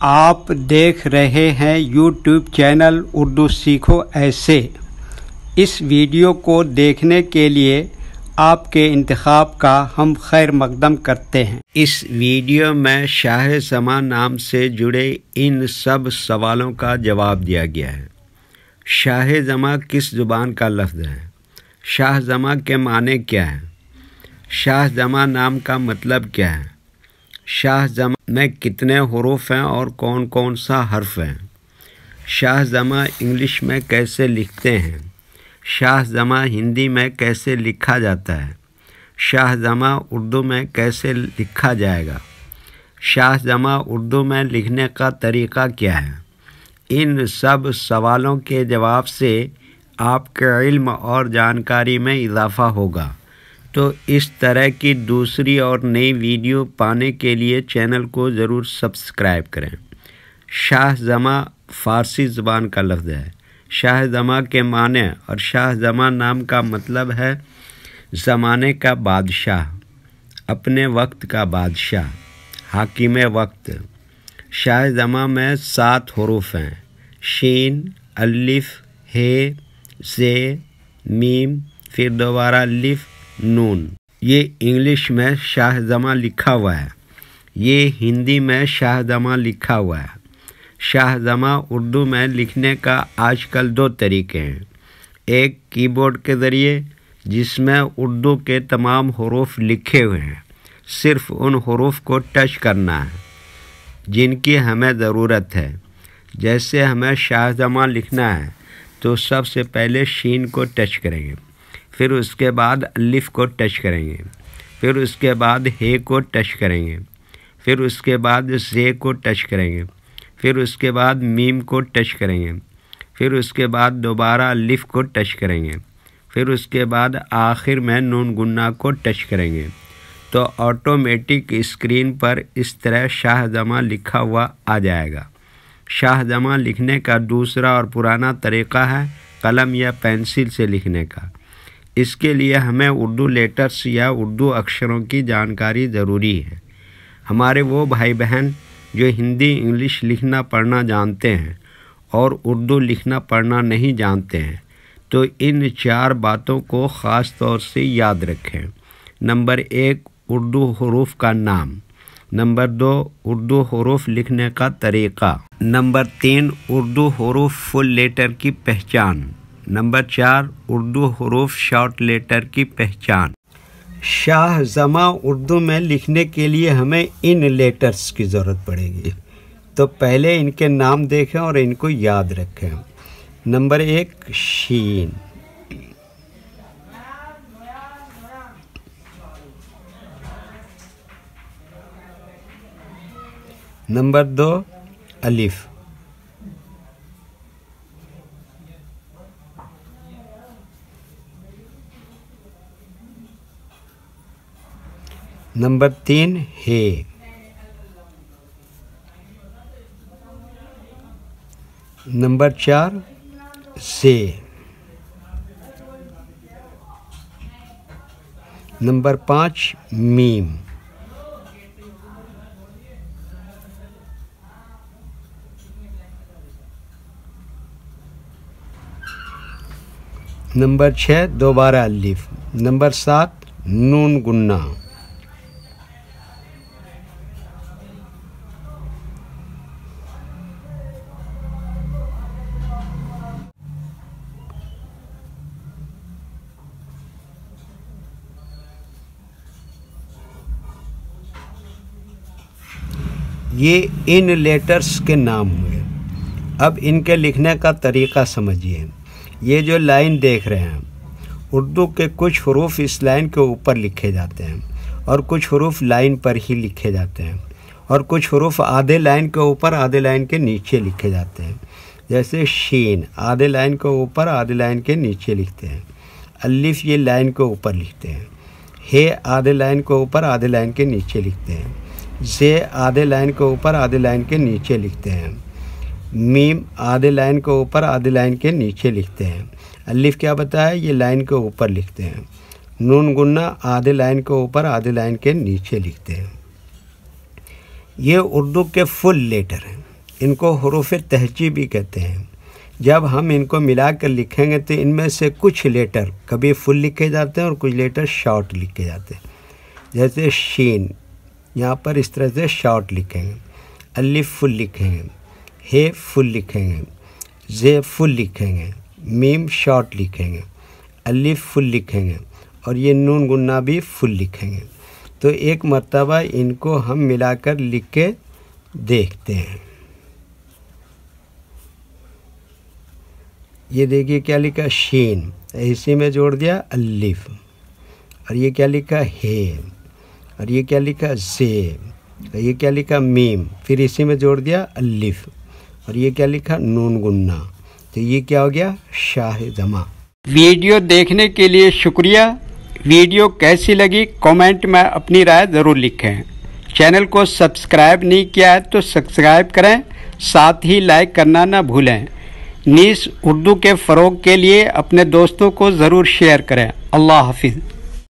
آپ دیکھ رہے ہیں یوٹیوب چینل اردو سیکھو ایسے۔ اس ویڈیو کو دیکھنے کے لیے آپ کے انتخاب کا ہم خیر مقدم کرتے ہیں۔ اس ویڈیو میں شاہ زماں نام سے جڑے ان سب سوالوں کا جواب دیا گیا ہے۔ شاہ زماں کس زبان کا لفظ ہے؟ شاہ زماں کے معنی کیا ہیں؟ شاہ زماں نام کا مطلب کیا ہے؟ شاہ زماں میں کتنے حروف ہیں اور کون کون سا حرف ہیں؟ شاہ زماں انگلش میں کیسے لکھتے ہیں؟ شاہ زماں ہندی میں کیسے لکھا جاتا ہے؟ شاہ زماں اردو میں کیسے لکھا جائے گا؟ شاہ زماں اردو میں لکھنے کا طریقہ کیا ہے؟ ان سب سوالوں کے جواب سے آپ کے علم اور جانکاری میں اضافہ ہوگا۔ تو اس طرح کی دوسری اور نئی ویڈیو پانے کے لیے چینل کو ضرور سبسکرائب کریں۔ شاہ زماں فارسی زبان کا لفظ ہے۔ شاہ زماں کے معنی اور شاہ زماں نام کا مطلب ہے زمانے کا بادشاہ، اپنے وقت کا بادشاہ، حاکم وقت۔ شاہ زماں میں 7 حروف ہیں: شین، الف، ہ، ز، میم، پھر دوبارہ الف، نون۔ یہ انگلش میں شاہ زماں لکھا ہوا ہے، یہ ہندی میں شاہ زماں لکھا ہوا ہے۔ شاہ زماں اردو میں لکھنے کا آج کل 2 طریقے ہیں، ایک کی بورڈ کے ذریعے جس میں اردو کے تمام حروف لکھے ہوئے ہیں، صرف ان حروف کو ٹچ کرنا ہے جن کی ہمیں ضرورت ہے۔ جیسے ہمیں شاہ زماں لکھنا ہے تو سب سے پہلے شین کو ٹچ کریں گے، پھر اس کے بعد الف کو ٹچ کریں گے، پھر اس کے بعد ہ کو ٹچ کریں گے، پھر اس کے بعد ز کو ٹچ کریں گے، پھر اس کے بعد میم کو ٹچ کریں گے، پھر اس کے بعد دوبارہ الف کو ٹچ کریں گے، پھر اس کے بعد آخر میں نون گنا کو ٹچ کریں گے، تو آٹومیٹک اسکرین پر اس طرح شاہ زماں لکھا ہوا آ جائے گا۔ شاہ زماں لکھنے کا دوسرا اور پرانا طریقہ ہے قلم یا پینسل سے لکھنے کا۔ اس کے لیے ہمیں اردو لیٹرز یا اردو اکشروں کی جانکاری ضروری ہے۔ ہمارے وہ بھائی بہن جو ہندی انگلش لکھنا پڑھنا جانتے ہیں اور اردو لکھنا پڑھنا نہیں جانتے ہیں تو ان 4 باتوں کو خاص طور سے یاد رکھیں۔ نمبر 1، اردو حروف کا نام۔ نمبر 2، اردو حروف لکھنے کا طریقہ۔ نمبر 3، اردو حروف فل لیٹر کی پہچان۔ نمبر 4، اردو حروف شارٹ لیٹر کی پہچان۔ شاہ زماں اردو میں لکھنے کے لیے ہمیں ان لیٹرز کی ضرورت پڑے گی، تو پہلے ان کے نام دیکھیں اور ان کو یاد رکھیں۔ نمبر 1، شین۔ نمبر 2، الف۔ نمبر 3، ہے۔ نمبر 4، سے۔ نمبر 5، میم۔ نمبر 6، دوبارہ الف۔ نمبر 7، نون گنا۔ یہ ان لیٹرز کے نام ہوئے۔ اب ان کے لکھنے کا طریقہ سمجھیے۔ یہ جو لائن دیکھ رہے ہیں، اردو کے کچھ حروف اس لائن کے اوپر لکھے جاتے ہیں اور کچھ حروف لائن پر ہی لکھے جاتے ہیں، اور کچھ حروف آدھے لائن کے اوپر آدھے لائن کے نیچے لکھے جاتے ہیں۔ جیسے شین آدھے لائن کے اوپر آدھے لائن کے نیچے لکھتے ہیں، الف یہ لائن کے اوپر لکھتے ہیں، ہے آدھے لائن کے اوپر آدھے لائن کے نیچے لکھتے ہیں، ز آدھے لائن کے اوپر آدھے لائن کے نیچے لکھتے ہیں، میم آدھے لائن کے اوپر آدھے لائن کے نیچے لکھتے ہیں، الف کیا بتایا یہ لائن کے اوپر لکھتے ہیں، نون گنا آدھے لائن کے اوپر آدھے لائن کے نیچے لکھتے ہیں۔ یہ اردو کے فل لیٹر ہیں۔ ان کو حروف تہجی بھی کہتے ہیں۔ جب ہم ان کو ملا کر لکھیں گے تو ان میں سے کچھ لیٹر کبھی فل لکھے جاتے ہیں اور کچھ لیٹر شارٹ لکھے جاتے ہیں۔ جیسے شین، یہاں پر اس طرح سے شارٹ لکھیں گے، الف فل لکھیں گے، ہے فل لکھیں گے، زے فل لکھیں گے، میم شارٹ لکھیں گے، الف فل لکھیں گے، اور یہ نون گنا بھی فل لکھیں گے۔ تو ایک مرتبہ ان کو ہم ملا کر لکھ کے دیکھتے ہیں۔ یہ دیکھیے کیا لکھا، شین، اسی میں جوڑ دیا الف، اور یہ کیا لکھا، ہے، اور یہ کیا لکھا، زے، اور یہ کیا لکھا، میم، پھر اسی میں جوڑ دیا الف، اور یہ کیا لکھا، نون گنا۔ تو یہ کیا ہو گیا، شاہ جمع۔ ویڈیو دیکھنے کے لیے شکریہ۔ ویڈیو کیسی لگی کامنٹ میں اپنی رائے ضرور لکھیں۔ چینل کو سبسکرائب نہیں کیا ہے تو سبسکرائب کریں، ساتھ ہی لائک کرنا نہ بھولیں۔ نیز اردو کے فروغ کے لیے اپنے دوستوں کو ضرور شیئر کریں۔ اللہ حافظ۔